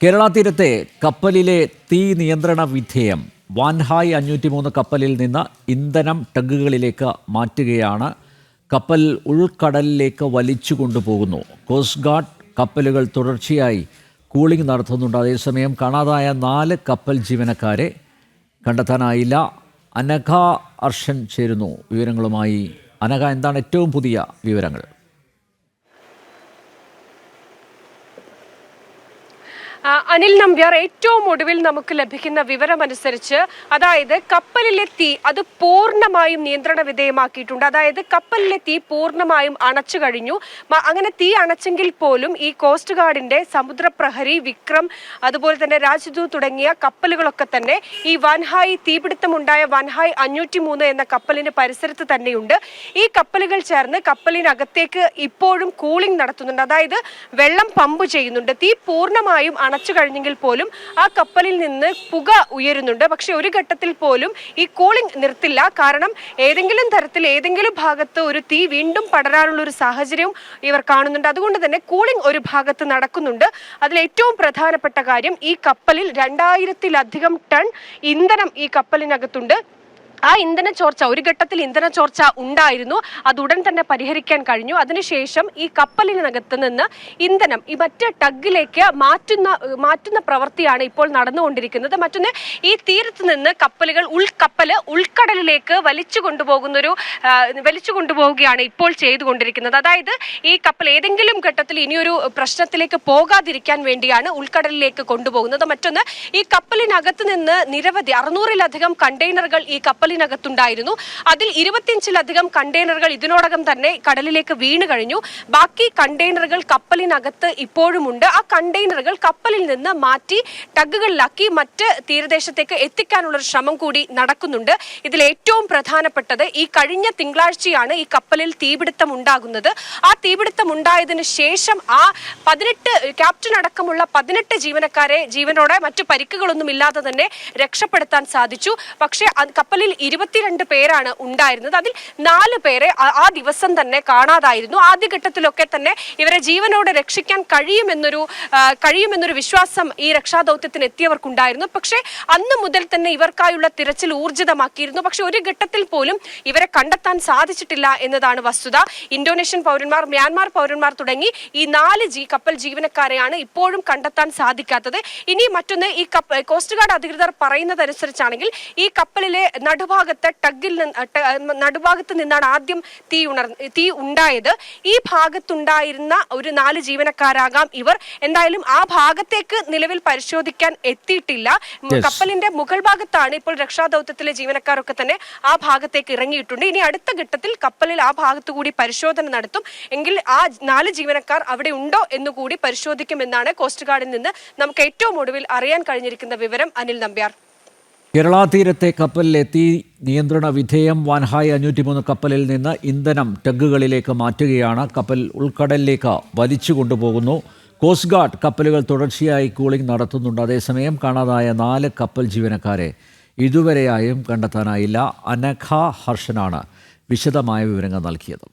കേരള തീരത്തെ കപ്പലിലെ തീ നിയന്ത്രണ വിധേയം വാൻഹായ് 503 കപ്പലിൽ നിന്ന് ഇന്ധനം ടഗുകളിലേക്ക് മാറ്റുകയാണ്. കപ്പൽ ഉൾക്കടലിലേക്ക് വലിച്ചു കൊണ്ടുപോകുന്നു. കോസ്റ്റ് ഗാർഡ് കപ്പലുകൾ തുടർച്ചയായി കൂളിംഗ് നടത്തുന്നുണ്ട്. അതേസമയം കാണാതായ 4 കപ്പൽ ജീവനക്കാരെ കണ്ടെത്താനായില്ല. അനഘ അർഷൻ ചേരുന്നു വിവരങ്ങളുമായി. അനഘ, എന്താണ് ഏറ്റവും പുതിയ വിവരങ്ങൾ? അനിൽ നമ്പ്യാർ, ഏറ്റവും ഒടുവിൽ നമുക്ക് ലഭിക്കുന്ന വിവരമനുസരിച്ച് അതായത് കപ്പലിലെ തീ അത് പൂർണ്ണമായും നിയന്ത്രണ വിധേയമാക്കിയിട്ടുണ്ട്. അതായത് കപ്പലിലെ തീ പൂർണ്ണമായും അണച്ചു കഴിഞ്ഞു. അങ്ങനെ തീ അണച്ചെങ്കിൽ പോലും ഈ കോസ്റ്റ് ഗാർഡിന്റെ സമുദ്രപ്രഹരി, വിക്രം, അതുപോലെ തന്നെ രാജ്ദൂത് തുടങ്ങിയ കപ്പലുകളൊക്കെ തന്നെ ഈ വാൻഹായ് തീപിടുത്തമുണ്ടായ വാൻഹായ് 503 എന്ന കപ്പലിന് പരിസരത്ത് തന്നെയുണ്ട്. ഈ കപ്പലുകൾ ചേർന്ന് കപ്പലിനകത്തേക്ക് ഇപ്പോഴും കൂളിംഗ് നടത്തുന്നുണ്ട്. അതായത് വെള്ളം പമ്പ് ചെയ്യുന്നുണ്ട്. തീ പൂർണ്ണമായും അണച്ചു കഴിഞ്ഞെങ്കിൽ പോലും ആ കപ്പലിൽ നിന്ന് പുക ഉയരുന്നുണ്ട്. പക്ഷെ ഒരു ഘട്ടത്തിൽ പോലും ഈ കൂളിംഗ് നിർത്തില്ല. കാരണം ഏതെങ്കിലും തരത്തിൽ ഏതെങ്കിലും ഭാഗത്ത് ഒരു തീ വീണ്ടും പടരാനുള്ള ഒരു സാഹചര്യവും ഇവർ കാണുന്നുണ്ട്. അതുകൊണ്ട് തന്നെ കൂളിംഗ് ഒരു ഭാഗത്ത് നടക്കുന്നുണ്ട്. അതിൽ ഏറ്റവും പ്രധാനപ്പെട്ട കാര്യം, ഈ കപ്പലിൽ 2000-ലധികം ടൺ ഇന്ധനം ഈ കപ്പലിനകത്തുണ്ട്. ആ ഇന്ധന ചോർച്ച, ഒരു ഘട്ടത്തിൽ ഇന്ധന ചോർച്ച ഉണ്ടായിരുന്നു. അത് ഉടൻ തന്നെ പരിഹരിക്കാൻ കഴിഞ്ഞു. അതിനുശേഷം ഈ കപ്പലിനകത്ത് നിന്ന് ഇന്ധനം ഈ മറ്റ് ടഗിലേക്ക് മാറ്റുന്ന പ്രവൃത്തിയാണ് ഇപ്പോൾ നടന്നുകൊണ്ടിരിക്കുന്നത്. മറ്റൊന്ന്, ഈ തീരത്ത് നിന്ന് കപ്പല് ഉൾക്കടലിലേക്ക് വലിച്ചു കൊണ്ടുപോവുകയാണ് ഇപ്പോൾ ചെയ്തുകൊണ്ടിരിക്കുന്നത്. അതായത് ഈ കപ്പൽ ഏതെങ്കിലും ഘട്ടത്തിൽ ഇനിയൊരു പ്രശ്നത്തിലേക്ക് പോകാതിരിക്കാൻ വേണ്ടിയാണ് ഉൾക്കടലിലേക്ക് കൊണ്ടുപോകുന്നത്. മറ്റൊന്ന്, ഈ കപ്പലിനകത്ത് നിന്ന് നിരവധി 600-ലധികം കണ്ടെയ്നറുകൾ ഈ കപ്പലിനകത്തുണ്ടായിരുന്നു. അതിൽ 25-ലധികം കണ്ടെയ്നറുകൾ ഇതിനോടകം തന്നെ കടലിലേക്ക് വീണ് കഴിഞ്ഞു. ബാക്കി കണ്ടെയ്നറുകൾ കപ്പലിനകത്ത് ഇപ്പോഴുമുണ്ട്. ആ കണ്ടെയ്നറുകൾ കപ്പലിൽ നിന്ന് മാറ്റി ടഗുകളിലാക്കി മറ്റ് തീരദേശത്തേക്ക് എത്തിക്കാനുള്ള ശ്രമം കൂടി നടക്കുന്നുണ്ട്. ഇതിൽ ഏറ്റവും പ്രധാനപ്പെട്ടത്, ഈ കഴിഞ്ഞ തിങ്കളാഴ്ചയാണ് ഈ കപ്പലിൽ തീപിടുത്തം ഉണ്ടാകുന്നത്. ആ തീപിടുത്തം ഉണ്ടായതിനു ശേഷം ആ 18 ക്യാപ്റ്റൻ അടക്കമുള്ള 18 ജീവനക്കാരെ ജീവനോടെ മറ്റു പരിക്കുകളൊന്നും ഇല്ലാതെ തന്നെ രക്ഷപ്പെടുത്താൻ സാധിച്ചു. പക്ഷേ കപ്പലിൽ 22 പേരാണ് ഉണ്ടായിരുന്നത്. അതിൽ 4 പേരെ ആ ദിവസം തന്നെ കാണാതായിരുന്നു. ആദ്യഘട്ടത്തിലൊക്കെ തന്നെ ഇവരെ ജീവനോടെ രക്ഷിക്കാൻ കഴിയുമെന്നൊരു വിശ്വാസം ഈ രക്ഷാദൗത്യത്തിന് എത്തിയവർക്കുണ്ടായിരുന്നു. പക്ഷേ അന്ന് മുതൽ തന്നെ ഇവർക്കായുള്ള തിരച്ചിൽ ഊർജിതമാക്കിയിരുന്നു. പക്ഷെ ഒരു ഘട്ടത്തിൽ പോലും ഇവരെ കണ്ടെത്താൻ സാധിച്ചിട്ടില്ല എന്നതാണ് വസ്തുത. ഇന്തോനേഷ്യൻ പൗരന്മാർ, മ്യാൻമാർ പൗരന്മാർ തുടങ്ങി ഈ 4 കപ്പൽ ജീവനക്കാരെയാണ് ഇപ്പോഴും കണ്ടെത്താൻ സാധിക്കാത്തത്. ഇനി മറ്റൊന്ന്, ഈ കോസ്റ്റ് ഗാർഡ് അധികൃതർ പറയുന്നതനുസരിച്ചാണെങ്കിൽ ഈ കപ്പലിലെ നടുഭാഗത്ത് നിന്നാണ് ആദ്യം തീ ഉണ്ടായത്. ഈ ഭാഗത്തുണ്ടായിരുന്ന ഒരു 4 ജീവനക്കാരാകാം ഇവർ. എന്തായാലും ആ ഭാഗത്തേക്ക് നിലവിൽ പരിശോധിക്കാൻ എത്തിയിട്ടില്ല. കപ്പലിന്റെ മുകൾ ഭാഗത്താണ് ഇപ്പോൾ രക്ഷാദൗത്യത്തിലെ ജീവനക്കാരൊക്കെ തന്നെ ആ ഭാഗത്തേക്ക് ഇറങ്ങിയിട്ടുണ്ട്. ഇനി അടുത്ത ഘട്ടത്തിൽ കപ്പലിൽ ആ ഭാഗത്തു കൂടി പരിശോധന നടത്തും. എങ്കിൽ ആ 4 ജീവനക്കാർ അവിടെ ഉണ്ടോ എന്നുകൂടി പരിശോധിക്കുമെന്നാണ് കോസ്റ്റ് ഗാർഡിൽ നിന്ന് നമുക്ക് ഏറ്റവും ഒടുവിൽ അറിയാൻ കഴിഞ്ഞിരിക്കുന്ന വിവരം. അനിൽ നമ്പ്യാർ. കേരള തീരത്തെ കപ്പലിലെ തീ നിയന്ത്രണ വിധേയം വാൻഹായ് 503 കപ്പലിൽ നിന്ന് ഇന്ധനം ടഗുകളിലേക്ക് മാറ്റുകയാണ്. കപ്പൽ ഉൾക്കടലിലേക്ക് വലിച്ചു കൊണ്ടുപോകുന്നു. കോസ്റ്റ് ഗാർഡ് കപ്പലുകൾ തുടർച്ചയായി കൂളിംഗ് നടത്തുന്നുണ്ട്. അതേസമയം കാണാതായ 4 കപ്പൽ ജീവനക്കാരെ ഇതുവരെയായും കണ്ടെത്താനായില്ല. അനഘ ഹർഷനാണ് വിശദമായ വിവരങ്ങൾ നൽകിയത്.